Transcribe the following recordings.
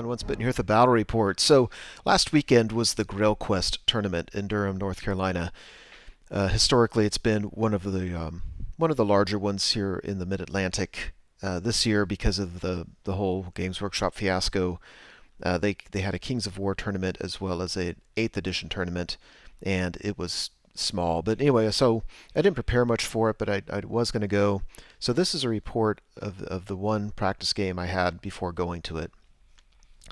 everyone, Once Bitten here with the Battle Report. So, last weekend was the Grail Quest tournament in Durham, North Carolina. Historically, it's been one of the larger ones here in the Mid-Atlantic. This year, because of the whole Games Workshop fiasco, they had a Kings of War tournament as well as a 8th edition tournament, and it was small. But anyway, so I didn't prepare much for it, but I was going to go. So this is a report of the one practice game I had before going to it.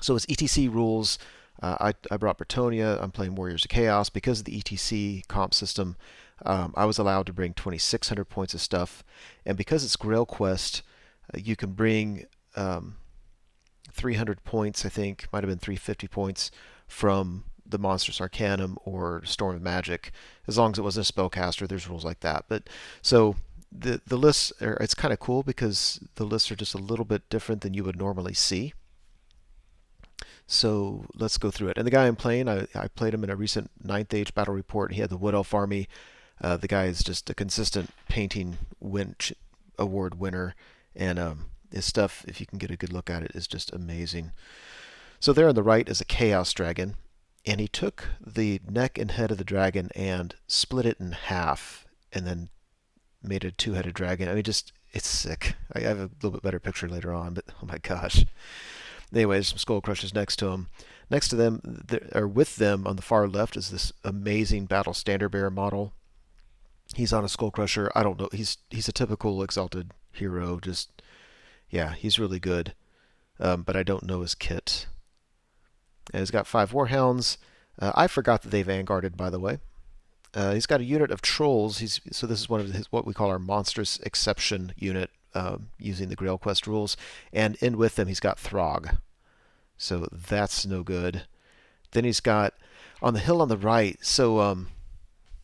So it's ETC rules. I brought Bretonnia. I'm playing Warriors of Chaos. Because of the ETC comp system, I was allowed to bring 2,600 points of stuff. And because it's Grail Quest, you can bring 300 points, I think, might have been 350 points from the Monstrous Arcanum or Storm of Magic, as long as it wasn't a spellcaster. There's rules like that. But so the lists are, it's kind of cool because the lists are just a little bit different than you would normally see. So let's go through it. And the guy I'm playing, I played him in a recent 9th Age battle report. He had the Wood Elf army. The guy is just a consistent painting award winner, and his stuff, if you can get a good look at it, is just amazing. So there on the right is a Chaos Dragon, and he took the neck and head of the dragon and split it in half, and then made a two-headed dragon. I mean, just, it's sick. I have a little bit better picture later on, but oh my gosh. Anyway, there's some skull crushers next to him. Next to them, or with them on the far left, is this amazing battle standard bearer model. He's on a skull crusher. I don't know. He's a typical exalted hero. Just, yeah, he's really good. But I don't know his kit. And he's got 5 warhounds. I forgot that they vanguarded, by the way. He's got a unit of trolls. So this is one of what we call our monstrous exception unit, using the Grail Quest rules. And in with them, he's got Throg. So that's no good. Then he's got on the hill on the right. So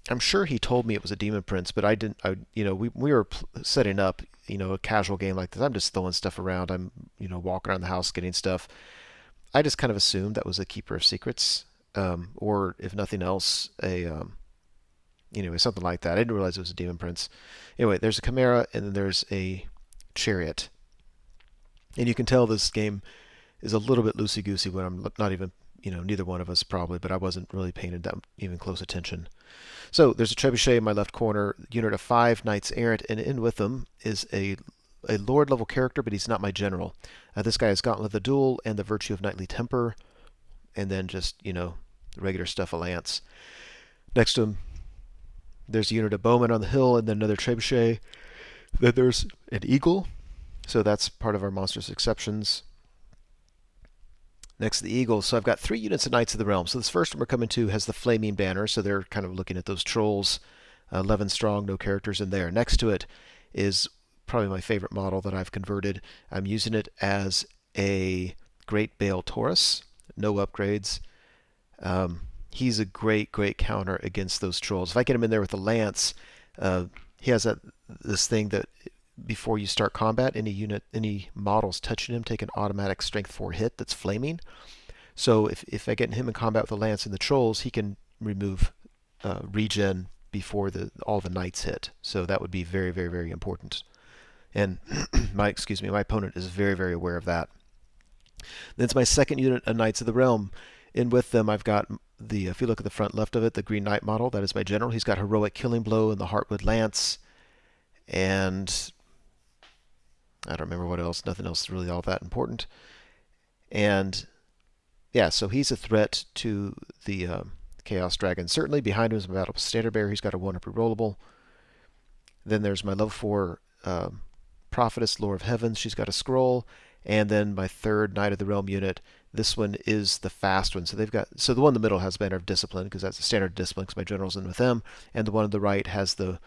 I'm sure he told me it was a Demon Prince, but I didn't. We were setting up, a casual game like this. I'm just throwing stuff around. I'm, walking around the house getting stuff. I just kind of assumed that was a Keeper of Secrets, or if nothing else, something like that. I didn't realize it was a Demon Prince. Anyway, there's a Chimera, and then there's a Chariot. And you can tell this game is a little bit loosey-goosey when I'm not even, neither one of us probably, but I wasn't really paying that even close attention. So there's a Trebuchet in my left corner, unit of 5 Knights Errant, and in with them is a Lord level character, but he's not my general. This guy has Gauntlet of the Duel and the Virtue of Knightly Temper, and then just, the regular stuff, a lance. Next to him, there's a unit of Bowmen on the hill, and then another Trebuchet. Then there's an Eagle, so that's part of our monstrous exceptions. Next to the Eagle, so I've got 3 units of Knights of the Realm. So this first one we're coming to has the Flaming Banner, so they're kind of looking at those trolls. 11 strong, no characters in there. Next to it is probably my favorite model that I've converted. I'm using it as a Great Bale Taurus, no upgrades. He's a great counter against those trolls. If I get him in there with a lance, he has this thing that before you start combat, any models touching him take an automatic strength 4 hit that's flaming. So if I get him in combat with the lance and the trolls, he can remove regen before all the knights hit. So that would be very, very, very important. And my opponent is very, very aware of that. Then it's my second unit of Knights of the Realm. In with them, I've got if you look at the front left of it, the Green Knight model, that is my general. He's got Heroic Killing Blow and the Heartwood Lance. And I don't remember what else. Nothing else really all that important. And yeah, so he's a threat to the Chaos Dragon. Certainly behind him is my Battle Standard Bearer. He's got a 1-up rerollable. Then there's my level 4 Prophetess, Lore of Heavens. She's got a scroll. And then my third Knight of the Realm unit. This one is the fast one. So the one in the middle has Banner of Discipline, because that's a standard discipline, because my general's in with them. And the one on the right has the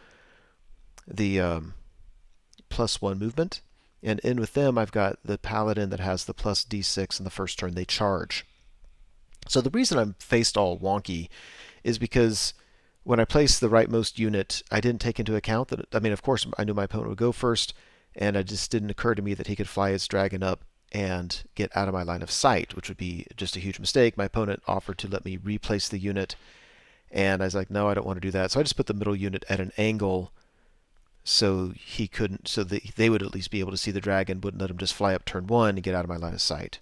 +1 movement. And in with them, I've got the Paladin that has the plus D6 in the first turn they charge. So the reason I'm faced all wonky is because when I placed the rightmost unit, I didn't take into account that, of course, I knew my opponent would go first, and it just didn't occur to me that he could fly his dragon up and get out of my line of sight, which would be just a huge mistake. My opponent offered to let me replace the unit, and I was like, no, I don't want to do that. So I just put the middle unit at an angle so he couldn't, so they would at least be able to see the dragon, wouldn't let him just fly up turn 1 and get out of my line of sight.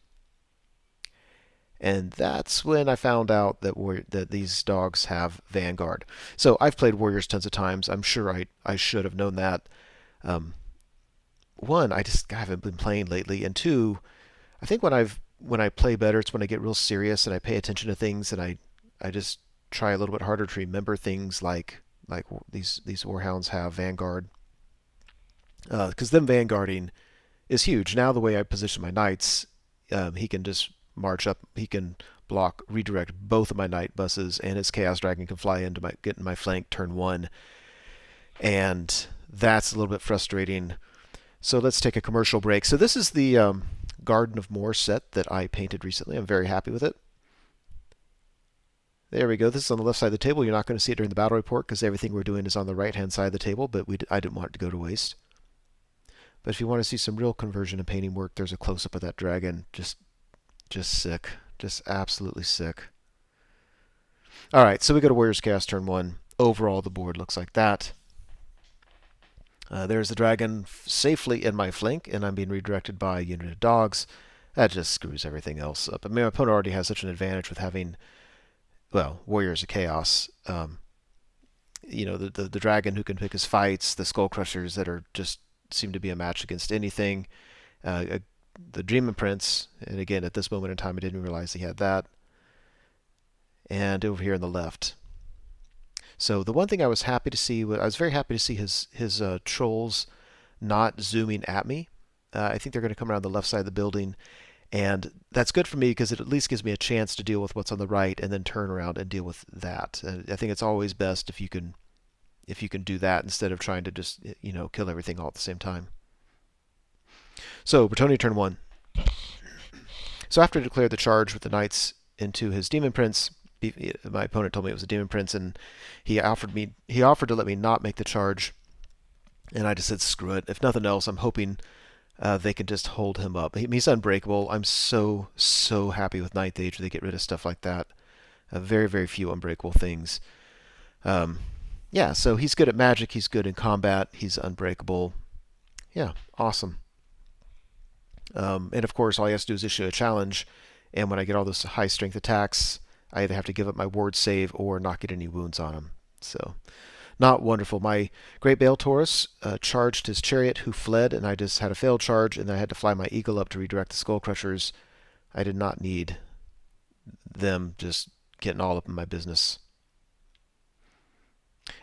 And that's when I found out that these dogs have Vanguard. So I've played Warriors tons of times. I'm sure I should have known that. Um, One, I just haven't been playing lately, and two, I think when I play better, it's when I get real serious and I pay attention to things, and I just try a little bit harder to remember things like these Warhounds have Vanguard, because them vanguarding is huge. Now the way I position my knights, he can just march up. He can block, redirect both of my knight buses, and his Chaos Dragon can fly into get in my flank turn one, and that's a little bit frustrating. So let's take a commercial break. So this is the Garden of Moor set that I painted recently. I'm very happy with it. There we go. This is on the left side of the table. You're not going to see it during the battle report because everything we're doing is on the right-hand side of the table, but I didn't want it to go to waste. But if you want to see some real conversion and painting work, there's a close-up of that dragon. Just sick. Just absolutely sick. All right, so we go to Warriors Chaos turn 1. Overall, the board looks like that. There's the dragon safely in my flank, and I'm being redirected by a unit of dogs. That just screws everything else up. I mean, my opponent already has such an advantage with having, well, Warriors of Chaos. The dragon who can pick his fights, the Skull Crushers that are just seem to be a match against anything. The Demon Prince, and again, at this moment in time, I didn't realize he had that. And over here on the left. So the one thing I was happy to see, I was very happy to see his trolls not zooming at me. I think they're going to come around the left side of the building, and that's good for me because it at least gives me a chance to deal with what's on the right and then turn around and deal with that. I think it's always best if you can do that instead of trying to just kill everything all at the same time. So Bretonnia turn 1. So after I declared the charge with the knights into his Demon Prince, my opponent told me it was a Demon Prince, and he offered to let me not make the charge, and I just said screw it. If nothing else, I'm hoping they can just hold him up. He's unbreakable. I'm so happy with Ninth Age they get rid of stuff like that. Very few unbreakable things. Yeah, so he's good at magic. He's good in combat. He's unbreakable. Yeah, awesome. And of course, all he has to do is issue a challenge, and when I get all those high strength attacks, I either have to give up my ward save or not get any wounds on him. So, not wonderful. My Great Bale Taurus charged his chariot, who fled, and I just had a failed charge, and I had to fly my eagle up to redirect the Skull Crushers. I did not need them just getting all up in my business.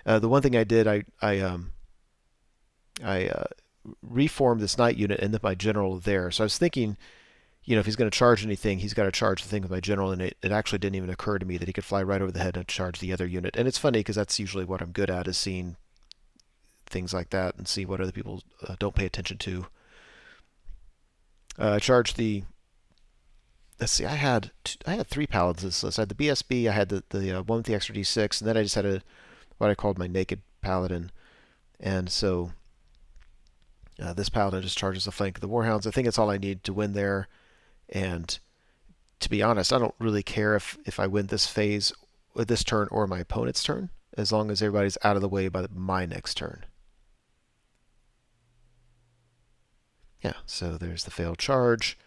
The one thing I did, I reformed this knight unit and then my general there. So I was thinking, if he's going to charge anything, he's got to charge the thing with my general, and it actually didn't even occur to me that he could fly right over the head and charge the other unit. And it's funny because that's usually what I'm good at, is seeing things like that and see what other people don't pay attention to. I charged the. Let's see, I had 3 paladins in this list. I had the BSB, I had the one with the extra D6, and then I just had what I called my naked paladin. And so this paladin just charges the flank of the Warhounds. I think it's all I need to win there. And to be honest, I don't really care if I win this phase, this turn, or my opponent's turn, as long as everybody's out of the way by my next turn. Yeah, so there's the failed charge.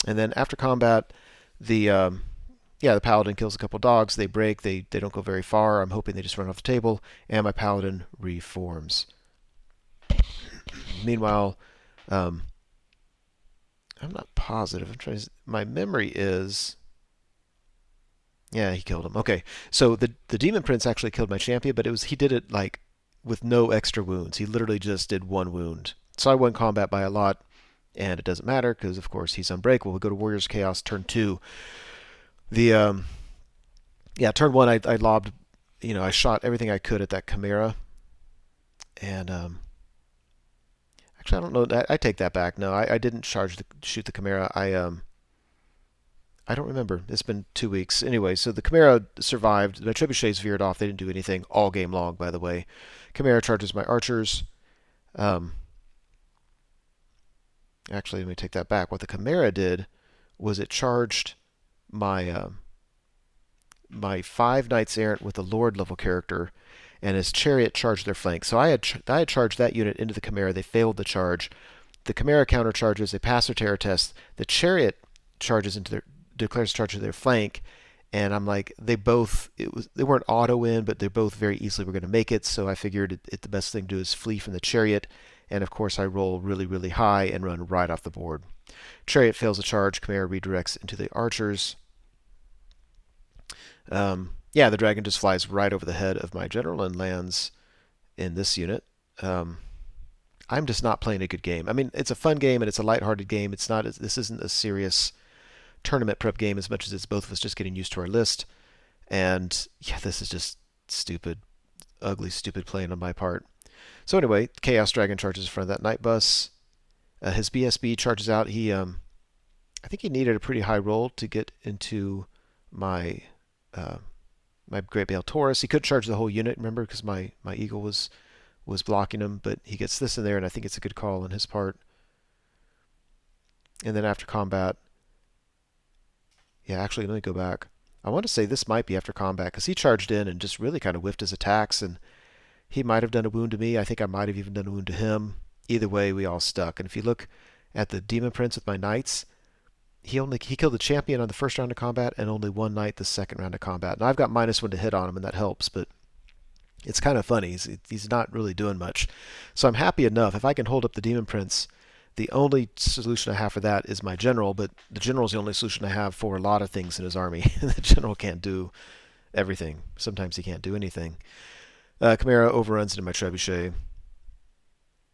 And then after combat, the paladin kills a couple dogs. They break. They don't go very far. I'm hoping they just run off the table, and my paladin reforms. Meanwhile, I'm not positive. My memory is. Yeah, he killed him. Okay, so the Demon Prince actually killed my champion, but he did it like with no extra wounds. He literally just did 1 wound. So I won combat by a lot, and it doesn't matter because of course he's unbreakable. We go to Warriors of Chaos turn 2. The turn 1 I lobbed, I shot everything I could at that Chimera, and actually I don't know. I take that back. No, I didn't shoot the Chimera. I don't remember. It's been 2 weeks. Anyway, so the Chimera survived. The trebuchets veered off. They didn't do anything all game long, by the way. Chimera charges my archers. Actually, let me take that back. What the Chimera did was it charged my 5 Knights Errant with a Lord level character, and his chariot charged their flank. So I had charged that unit into the Chimera. They failed the charge. The Chimera countercharges. They pass their terror test. The chariot declares charge to their flank, and I'm like, they weren't auto in, but they both very easily were going to make it. So I figured the best thing to do is flee from the chariot, and of course I roll really really high and run right off the board. Chariot fails a charge. Chimera redirects into the archers. Yeah, the dragon just flies right over the head of my general and lands in this unit. I'm just not playing a good game. I mean, it's a fun game and it's a lighthearted game. It's not. This isn't a serious tournament prep game as much as it's both of us just getting used to our list. And yeah, this is just stupid, ugly, stupid playing on my part. So anyway, Chaos Dragon charges in front of that night bus. His BSB charges out. I think he needed a pretty high roll to get into my my Great Bale Taurus. He could charge the whole unit, remember, because my Eagle was blocking him, but he gets this in there, and I think it's a good call on his part. And then after combat, yeah, actually, let me go back. I want to say this might be after combat, because he charged in and just really kind of whiffed his attacks, and he might have done a wound to me. I think I might have even done a wound to him. Either way, we all stuck. And if you look at the Demon Prince with my knights, he killed the champion on the first round of combat and only one knight the second round of combat. Now I've got -1 to hit on him, and that helps, but it's kind of funny. He's not really doing much. So I'm happy enough. If I can hold up the Demon Prince, the only solution I have for that is my general, but the general is the only solution I have for a lot of things in his army. The general can't do everything. Sometimes he can't do anything. Chimera overruns into my trebuchet.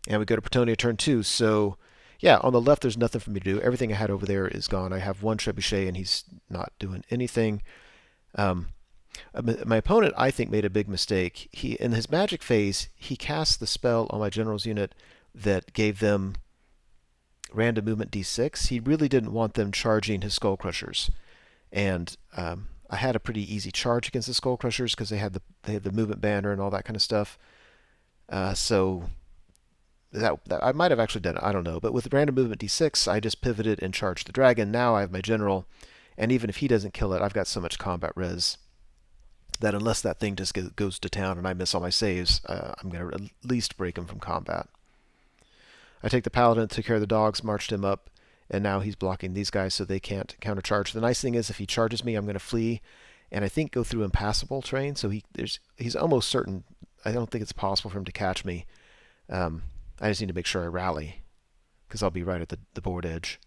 And we go to Bretonnia turn 2. So, yeah, on the left there's nothing for me to do. Everything I had over there is gone. I have one trebuchet and he's not doing anything. My opponent, I think, made a big mistake. In his magic phase, he cast the spell on my general's unit that gave them random movement d6. He really didn't want them charging his Skull Crushers. And I had a pretty easy charge against the Skull Crushers because they had the movement banner and all that kind of stuff. So that I might have actually done it. I don't know. But with random movement d6, I just pivoted and charged the dragon. Now I have my general, and even if he doesn't kill it, I've got so much combat res that unless that thing just goes to town and I miss all my saves, I'm going to at least break him from combat. I take the paladin, took care of the dogs, marched him up, and now he's blocking these guys so they can't countercharge. The nice thing is if he charges me, I'm going to flee, and I think go through impassable terrain, so he's almost certain. I don't think it's possible for him to catch me. I just need to make sure I rally, because I'll be right at the board edge.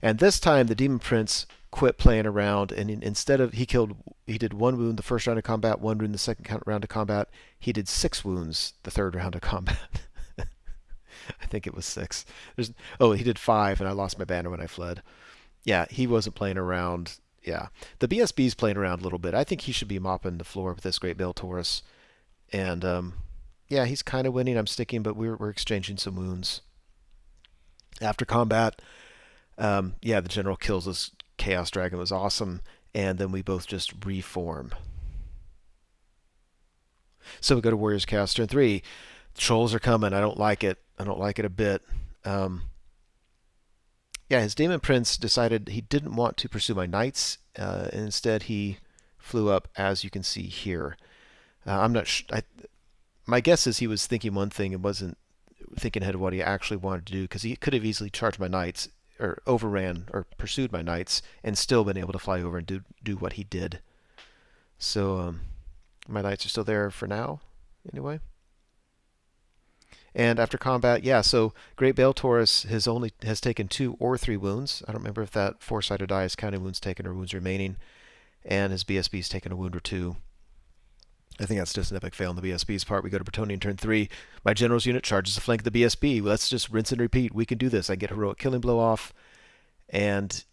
And this time the Demon Prince quit playing around, and instead of he did 1 wound the first round of combat, 1 wound the second round of combat. He did 6 wounds the third round of combat. I think it was 6. He did 5, and I lost my banner when I fled. Yeah, he wasn't playing around. Yeah, the BSB's playing around a little bit. I think he should be mopping the floor with this Great Bale Taurus. And yeah, he's kind of winning. I'm sticking, but we're exchanging some wounds. After combat, yeah, the general kills this Chaos Dragon. It was awesome. And then we both just reform. So we go to Warriors of Chaos turn 3. The trolls are coming. I don't like it. I don't like it a bit. Yeah, his Demon Prince decided he didn't want to pursue my knights. Instead, he flew up, as you can see here. I'm not my guess is he was thinking one thing and wasn't thinking ahead of what he actually wanted to do, because he could have easily charged my knights, or overran or pursued my knights, and still been able to fly over and do what he did. So my knights are still there for now, anyway. And after combat, yeah, so Great Bale Taurus has taken 2 or 3 wounds. I don't remember if that 4-sided die is counting wounds taken or wounds remaining. And his BSB's taken a wound or 2. I think that's just an epic fail on the BSB's part. We go to Bretonnia in turn 3. My general's unit charges the flank of the BSB. Let's just rinse and repeat. We can do this. I get heroic killing blow off. And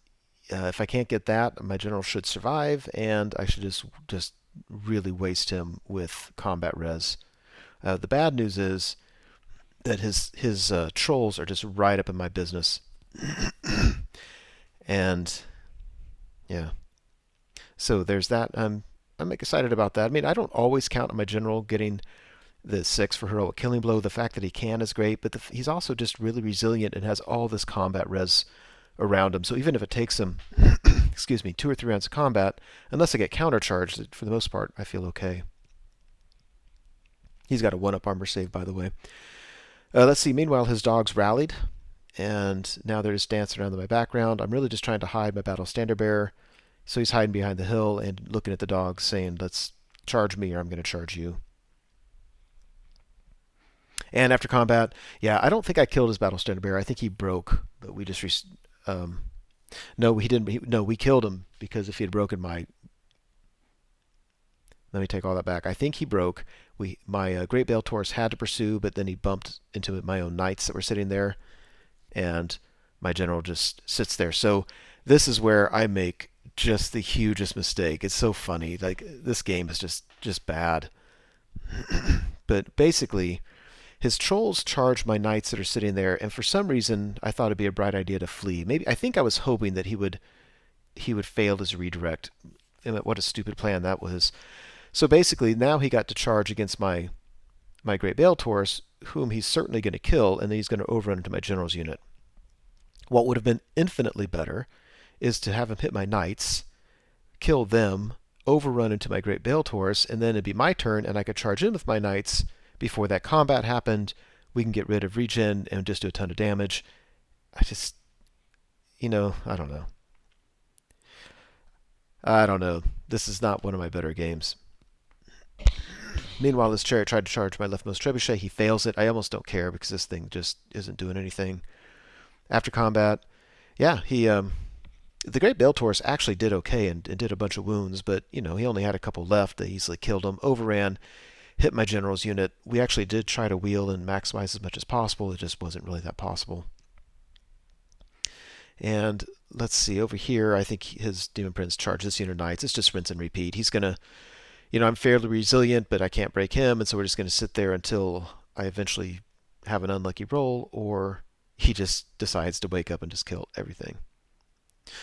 if I can't get that, my general should survive. And I should just really waste him with combat res. The bad news is that his trolls are just right up in my business. And yeah, so there's that. I'm excited about that. I mean, I don't always count on my general getting the 6 for heroic killing blow. The fact that he can is great, but he's also just really resilient and has all this combat res around him. So even if it takes him, excuse me, 2 or 3 rounds of combat, unless I get countercharged, for the most part, I feel okay. He's got a 1-up armor save, by the way. Let's see. Meanwhile, his dogs rallied, and now they're just dancing around in my background. I'm really just trying to hide my battle standard bearer. So he's hiding behind the hill and looking at the dogs, saying, "Let's charge me, or I'm going to charge you." And after combat, yeah, I don't think I killed his battle standard bearer. I think he broke, but we just no, he didn't. No, we killed him because if he had broken my, let me take all that back. I think he broke. My Great Bale Taurus had to pursue, but then he bumped into my own knights that were sitting there, and my general just sits there. So this is where I make just the hugest mistake. It's so funny. Like, this game is just bad. But basically, his trolls charge my knights that are sitting there, and for some reason, I thought it'd be a bright idea to flee. Maybe I think I was hoping that he would fail his redirect. And what a stupid plan that was. So basically, now he got to charge against my Great Bale Taurus, whom he's certainly going to kill, and then he's going to overrun into my general's unit. What would have been infinitely better is to have him hit my knights, kill them, overrun into my Great Bale Taurus, and then it'd be my turn, and I could charge in with my knights before that combat happened. We can get rid of regen and just do a ton of damage. I just, I don't know. I don't know. This is not one of my better games. Meanwhile, this chariot tried to charge my leftmost trebuchet. He fails it. I almost don't care because this thing just isn't doing anything. After combat, yeah, the Great Bale Taurus actually did okay and did a bunch of wounds, but he only had a couple left. They easily killed him, overran, hit my general's unit. We actually did try to wheel and maximize as much as possible. It just wasn't really that possible. And let's see, over here, I think his Demon Prince charged this unit of knights. It's just rinse and repeat. He's going to, I'm fairly resilient, but I can't break him, and so we're just going to sit there until I eventually have an unlucky roll, or he just decides to wake up and just kill everything.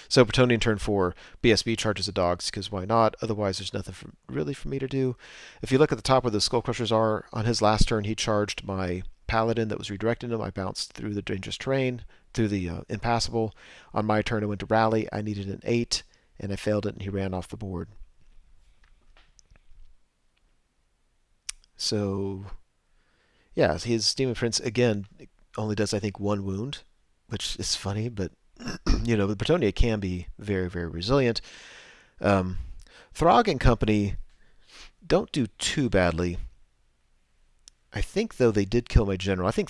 So Bretonnia turn 4, BSB charges the dogs, because why not? Otherwise, there's nothing really for me to do. If you look at the top where the Skull Crushers are, on his last turn, he charged my Paladin that was redirecting him. I bounced through the dangerous terrain, through the impassable. On my turn, I went to rally. I needed an 8, and I failed it, and he ran off the board. So, yeah, his Demon Prince, again, only does, I think, 1 wound, which is funny, but the Bretonnia can be very, very resilient. Throg and company don't do too badly. I think, though, they did kill my general. I think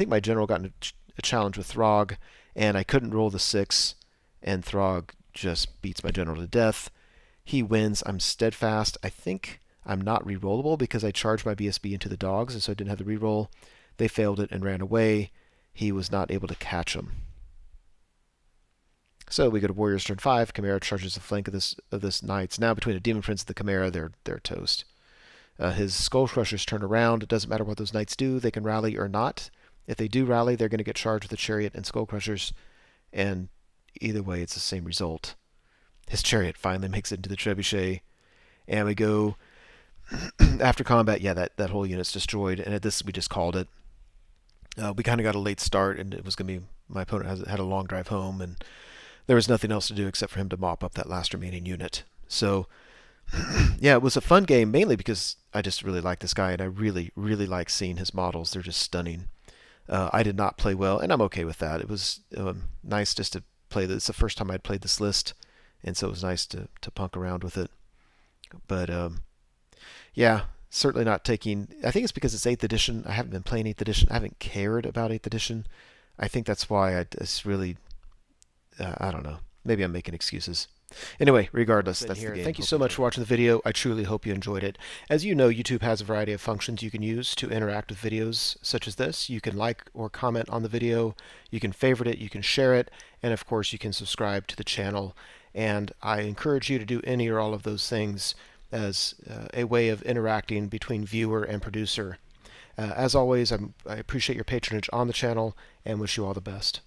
my general got in a challenge with Throg, and I couldn't roll the 6, and Throg just beats my general to death. He wins. I'm steadfast. I think I'm not re-rollable because I charged my BSB into the dogs, and so I didn't have the re-roll. They failed it and ran away. He was not able to catch them. So we go to Warriors turn 5. Chimera charges the flank of this Knights. Now between the Demon Prince and the Chimera, they're toast. His Skull Crushers turn around. It doesn't matter what those Knights do. They can rally or not. If they do rally, they're going to get charged with the Chariot and Skull Crushers, and either way, it's the same result. His Chariot finally makes it into the Trebuchet, and we go after combat. Yeah, that whole unit's destroyed, and at this we just called it. We kind of got a late start, and it was going to be my opponent had a long drive home, and there was nothing else to do except for him to mop up that last remaining unit. So, yeah, it was a fun game, mainly because I just really like this guy, and I really, really like seeing his models. They're just stunning. I did not play well, and I'm okay with that. It was nice just to play this. It's the first time I'd played this list, and so it was nice to punk around with it. But, yeah, certainly not taking... I think it's because it's 8th edition. I haven't been playing 8th edition. I haven't cared about 8th edition. I think that's why it's really... I don't know. Maybe I'm making excuses. Anyway, regardless, that's the game. Thank you so much for watching the video. I truly hope you enjoyed it. As you know, YouTube has a variety of functions you can use to interact with videos such as this. You can like or comment on the video, you can favorite it, you can share it, and of course you can subscribe to the channel. And I encourage you to do any or all of those things as a way of interacting between viewer and producer. As always, I appreciate your patronage on the channel and wish you all the best.